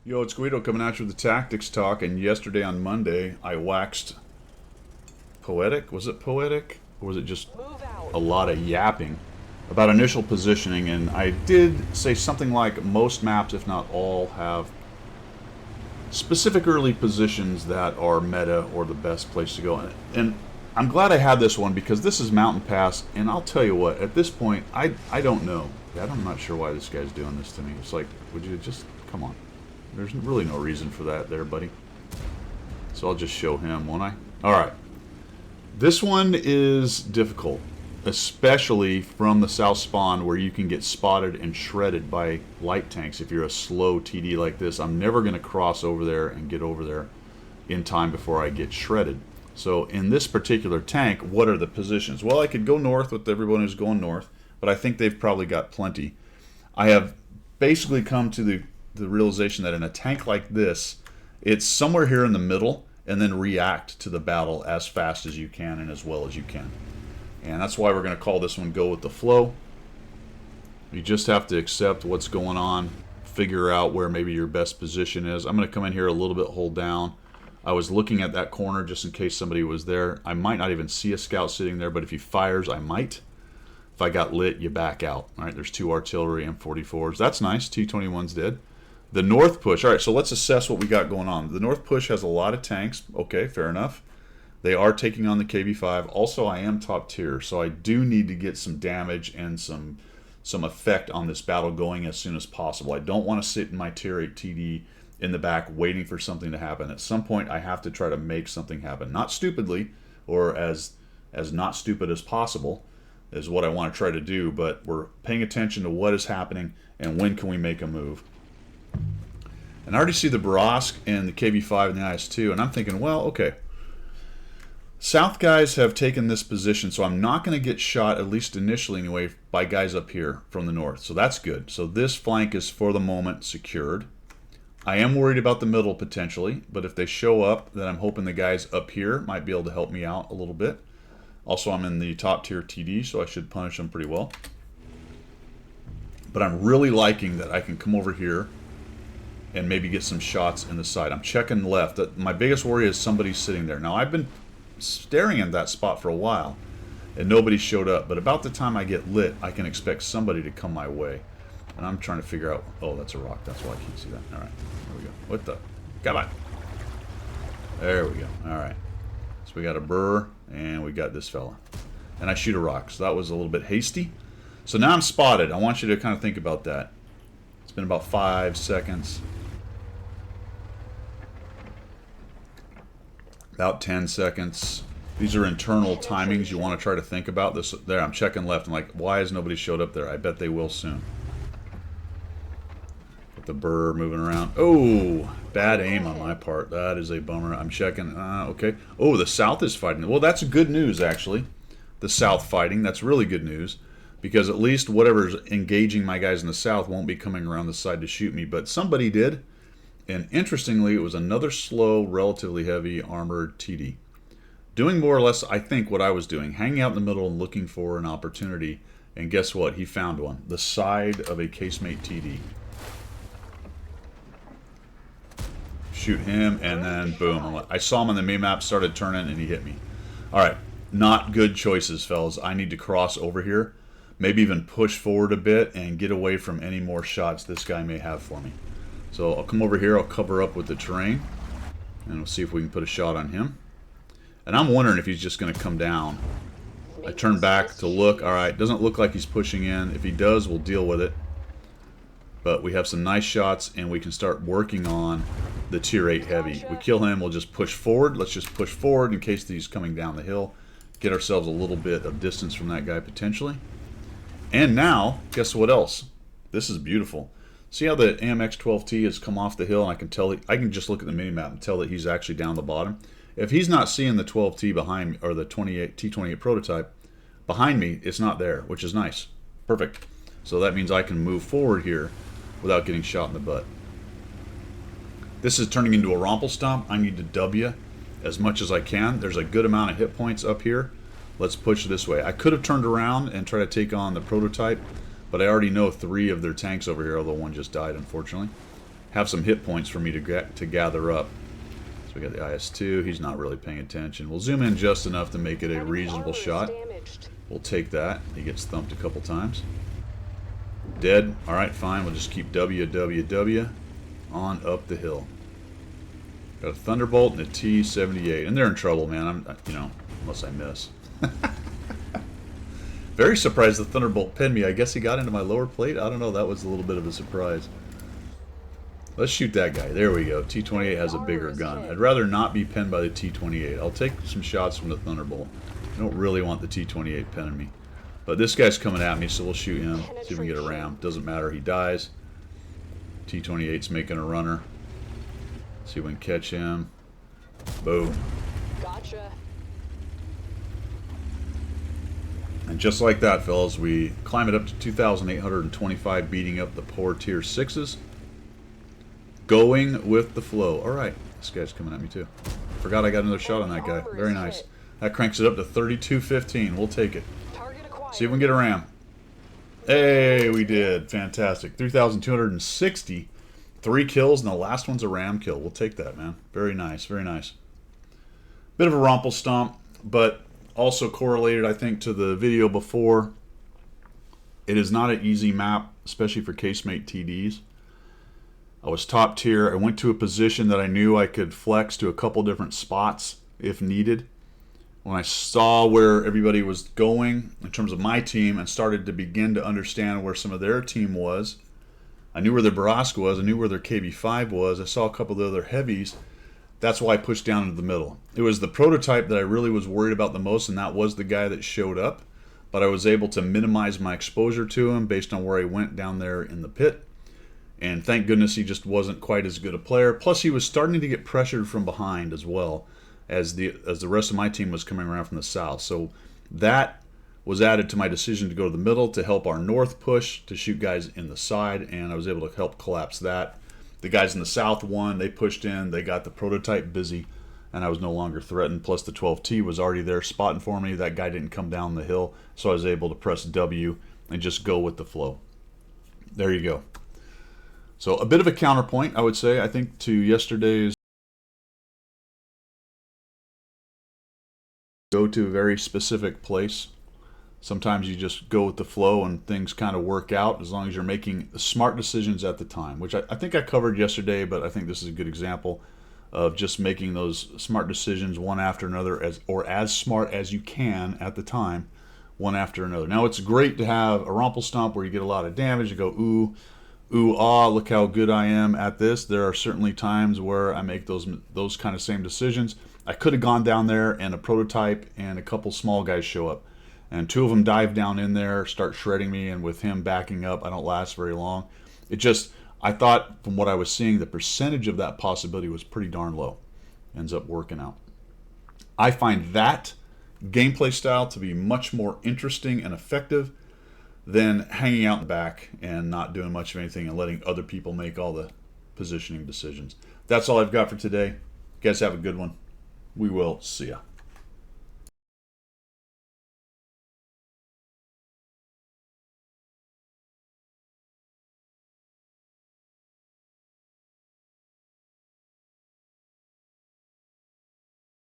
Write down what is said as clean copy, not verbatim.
Yo, it's Guido coming at you with the Tactics Talk, and yesterday on Monday, I waxed poetic. Was it poetic? Or was it just a lot of yapping about initial positioning? And I did say something like most maps, if not all, have specific early positions that are meta or the best place to go. And I'm glad I had this one because this is Mountain Pass, and I'll tell you what, at this point, I don't know. I'm not sure why this guy's doing this to me. It's like, would you just, come on. There's really no reason for that there, buddy. So I'll just show him, won't I? Alright. This one is difficult, especially from the south spawn where you can get spotted and shredded by light tanks if you're a slow TD like this. I'm never going to cross over there and get over there in time before I get shredded. So in this particular tank, what are the positions? Well, I could go north with everyone who's going north, but I think they've probably got plenty. I have basically come to the realization that in a tank like this, it's somewhere here in the middle and then react to the battle as fast as you can and as well as you can. And that's why we're going to call this one Go with the Flow. You just have to accept what's going on, figure out where maybe your best position is. I'm going to come in here a little bit, hold down. I was looking at that corner just in case somebody was there. I might not even see a scout sitting there, but if he fires, I might. If I got lit, you back out. All right, there's 2 artillery M44s. That's nice. T-21's dead. The north push. All right, so let's assess what we got going on. The north push has a lot of tanks. Okay, fair enough. They are taking on the KV-5. Also, I am top tier, so I do need to get some damage and some effect on this battle going as soon as possible. I don't want to sit in my tier 8 TD in the back waiting for something to happen. At some point, I have to try to make something happen. Not stupidly, or as not stupid as possible, is what I want to try to do, but we're paying attention to what is happening and when can we make a move. And I already see the Barask and the KV-5 and the IS-2, and I'm thinking, well, okay. South guys have taken this position, so I'm not going to get shot, at least initially anyway, by guys up here from the north. So that's good. So this flank is, for the moment, secured. I am worried about the middle potentially, but if they show up, then I'm hoping the guys up here might be able to help me out a little bit. Also, I'm in the top tier TD, so I should punish them pretty well. But I'm really liking that I can come over here and maybe get some shots in the side. I'm checking left. My biggest worry is somebody sitting there. Now, I've been staring at that spot for a while, and nobody showed up. But about the time I get lit, I can expect somebody to come my way. And I'm trying to figure out... Oh, that's a rock. That's why I can't see that. All right. There we go. What the... Come on. There we go. All right. So we got a burr, and we got this fella. And I shoot a rock. So that was a little bit hasty. So now I'm spotted. I want you to kind of think about that. It's been about 5 seconds. About 10 seconds. These are internal timings you want to try to think about. This there, I'm checking left. I'm like, why has nobody showed up there? I bet they will soon. With the burr moving around. Oh, bad aim on my part. That is a bummer. I'm checking. Okay. Oh, the south is fighting. Well, that's good news, actually. The south fighting. That's really good news. Because at least whatever's engaging my guys in the south won't be coming around the side to shoot me. But somebody did. And interestingly, it was another slow, relatively heavy armored TD. Doing more or less, I think, what I was doing. Hanging out in the middle and looking for an opportunity. And guess what? He found one. The side of a casemate TD. Shoot him, and then boom. I saw him on the mini-map, started turning, and he hit me. Alright, not good choices, fellas. I need to cross over here. Maybe even push forward a bit and get away from any more shots this guy may have for me. So I'll come over here, I'll cover up with the terrain, and we'll see if we can put a shot on him. And I'm wondering if he's just going to come down. I turn back to look. Alright, doesn't look like he's pushing in. If he does, we'll deal with it. But we have some nice shots, and we can start working on the tier 8 heavy. We kill him, we'll just push forward. Let's just push forward in case he's coming down the hill. Get ourselves a little bit of distance from that guy potentially. And now, guess what else? This is beautiful. See how the AMX-12T has come off the hill, and I can tell, I can just look at the mini-map and tell that he's actually down the bottom. If he's not seeing the 12T behind me, or the T28 prototype behind me, it's not there, which is nice. Perfect. So that means I can move forward here without getting shot in the butt. This is turning into a Rompel Stomp. I need to W as much as I can. There's a good amount of hit points up here. Let's push this way. I could have turned around and tried to take on the prototype, but I already know 3 of their tanks over here, although one just died, unfortunately. have some hit points for me to gather up. So we got the IS-2. He's not really paying attention. We'll zoom in just enough to make it a reasonable shot. We'll take that. He gets thumped a couple times. Dead. All right, fine. We'll just keep W on up the hill. Got a Thunderbolt and a T-78, and they're in trouble, man. Unless I miss. Very surprised the Thunderbolt pinned me. I guess he got into my lower plate. I don't know. That was a little bit of a surprise. Let's shoot that guy. There we go. T-28 has a bigger gun. I'd rather not be pinned by the T-28. I'll take some shots from the Thunderbolt. I don't really want the T-28 pinning me. But this guy's coming at me, so we'll shoot him. See if we can get a ram. Doesn't matter. He dies. T-28's making a runner. See if we can catch him. Boom. Gotcha. And just like that, fellas, we climb it up to 2,825, beating up the poor tier 6s. Going with the flow. All right. This guy's coming at me, too. Forgot I got another shot on that guy. Very nice. That cranks it up to 3215. We'll take it. See if we can get a ram. Hey, we did. Fantastic. 3,260. 3 kills, and the last one's a ram kill. We'll take that, man. Very nice. Very nice. Bit of a romple stomp, but also correlated, I think, to the video before. It is not an easy map, especially for casemate TDs. I was top tier. I went to a position that I knew I could flex to a couple different spots if needed. When I saw where everybody was going in terms of my team and started to begin to understand where some of their team was, I knew where their Barask was, I knew where their KB5 was, I saw a couple of the other heavies. That's why I pushed down into the middle. It was the prototype that I really was worried about the most, and that was the guy that showed up. But I was able to minimize my exposure to him based on where I went down there in the pit. And thank goodness he just wasn't quite as good a player. Plus he was starting to get pressured from behind as well as the rest of my team was coming around from the south. So that was added to my decision to go to the middle to help our north push to shoot guys in the side, and I was able to help collapse that. The guys in the south won. They pushed in. They got the prototype busy, and I was no longer threatened. Plus the 12T was already there spotting for me. That guy didn't come down the hill, so I was able to press W and just go with the flow. There you go. So a bit of a counterpoint, I would say, I think, to yesterday's go to a very specific place. Sometimes you just go with the flow and things kind of work out as long as you're making smart decisions at the time, which I think I covered yesterday, but I think this is a good example of just making those smart decisions one after another, as smart as you can at the time, one after another. Now, it's great to have a romple stomp where you get a lot of damage. You go, ooh, ah, look how good I am at this. There are certainly times where I make those kind of same decisions. I could have gone down there and a prototype and a couple small guys show up. And 2 of them dive down in there, start shredding me, and with him backing up, I don't last very long. I thought from what I was seeing, the percentage of that possibility was pretty darn low. Ends up working out. I find that gameplay style to be much more interesting and effective than hanging out in the back and not doing much of anything and letting other people make all the positioning decisions. That's all I've got for today. You guys have a good one. We will see ya.